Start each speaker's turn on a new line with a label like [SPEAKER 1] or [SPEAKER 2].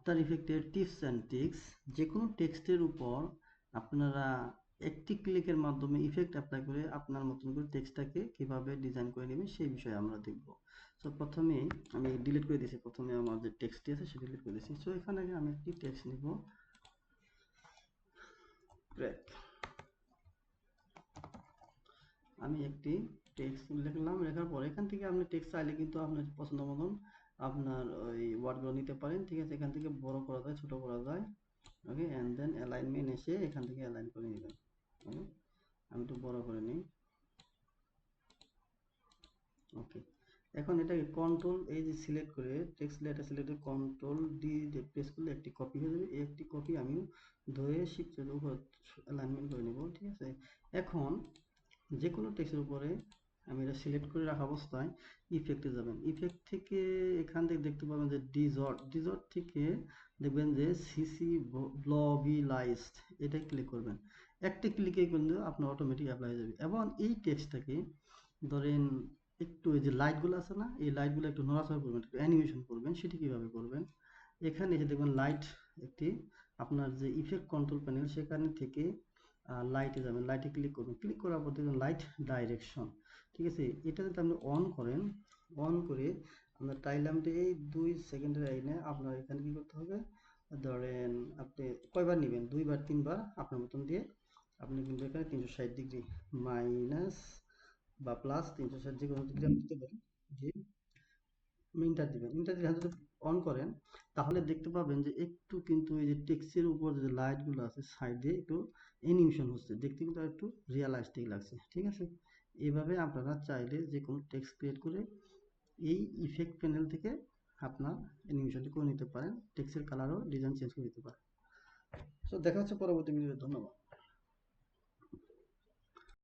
[SPEAKER 1] After ইফেক্টের tips and tricks. যে কোনো টেক্সটের উপর আপনারা একটি ক্লিকের মাধ্যমে ইফেক্ট অ্যাপ্লাই করে আপনার মতন করে টেক্সটটাকে কিভাবে ডিজাইন করে নেবেন সেই বিষয়ে আমরা দেখব। সো প্রথমে আমি ডিলিট করে দিয়েছি, প্রথমে আমার যে টেক্সটটি আছে সেটা ডিলিট করে দিয়েছি। সো এখানে আমি একটি টেক্সট নিব, ক্র্যাক। আমি একটি টেক্সট লিখলাম, লেখার পরে এখান থেকে আপনি টেক্সট চাইলে কিন্তু আপনার পছন্দ মতন আপনার ওই ওয়ার্ডগুলো নিতে পারেন, ঠিক আছে। এখান থেকে বড় করা যায়, ছোট করা যায়, ওকে। অ্যান্ড দেন অ্যালাইনমেন্ট এসে এখান থেকে অ্যালাইন করে নেবেন, ওকে। আমি একটু বড় করে নিই, ওকে। এখন এটাকে কন্ট্রোল এই যে সিলেক্ট করে টেক্সট লেয়ারটা সিলেক্ট করে কন্ট্রোল ডি প্রেস করলে একটি কপি হয়ে যাবে। এই একটি কপি আমি ধরে শিফটের উপর অ্যালাইনমেন্ট করে নেব, ঠিক আছে। এখন যে কোনো টেক্সটের উপরে আমি এটা সিলেক্ট করে রাখা অবস্থায় ইফেক্টে যাবেন। ইফেক্ট থেকে এখান থেকে দেখতে পাবেন যে ডিজর্ট থেকে দেখবেন যে সিসি ব্লবিলাইজড, এটা ক্লিক করবেন। একটা ক্লিকে কিন্তু আপনার অটোমেটিক অ্যাপ্লাই হয়ে যাবে। এবং এই টেক্সটটাকে ধরেন একটু এই যে লাইটগুলো আছে না, এই লাইটগুলো একটু নড়াচড়া করবেন, একটু অ্যানিমেশন করবেন। সেটি কিভাবে করবেন, এখানে এসে দেখবেন লাইট একটি আপনার যে ইফেক্ট কন্ট্রোল প্যানেল সেখানে থেকে লাইটে যাবেন, লাইটে ক্লিক করবেন। ক্লিক করার পর দেখবেন লাইট ডাইরেকশন, ঠিক আছে। এটা যদি আপনি অন করেন, অন করে আপনার টাইম ল্যাম্পে এই 2 সেকেন্ডের আইনে আপনার এখানে কি করতে হবে, ধরেন আপনি কয়বার নেবেন, 2 বার 3 বার আপনার মতন দিয়ে আপনি কিন্তু এখানে 360 ডিগ্রি মাইনাস বা প্লাস 360 যে কোনো ডিগ্রি আপনি দিতে পারেন, দিয়ে ইন্টার দিবেন। ইন্টার দিয়ে যদি অন করেন তাহলে দেখতে পাবেন যে একটু কিন্তু এই যে টেক্সটের উপর যে লাইটগুলো আছে সাইড দিয়ে একটু অ্যানিমেশন হচ্ছে, দেখতে কিন্তু একটু রিয়ালিস্টিক লাগছে, ঠিক আছে। এইভাবে আপনারা চাইলে যে কোনো টেক্সট ক্রিয়েট করে এই ইফেক্ট প্যানেল থেকে আপনার অ্যানিমেশনটি করে নিতে পারেন, টেক্সটের কালারও ডিজাইন চেঞ্জ করে নিতে পারেন। সো দেখা হচ্ছে পরবর্তী ভিডিওতে, ধন্যবাদ।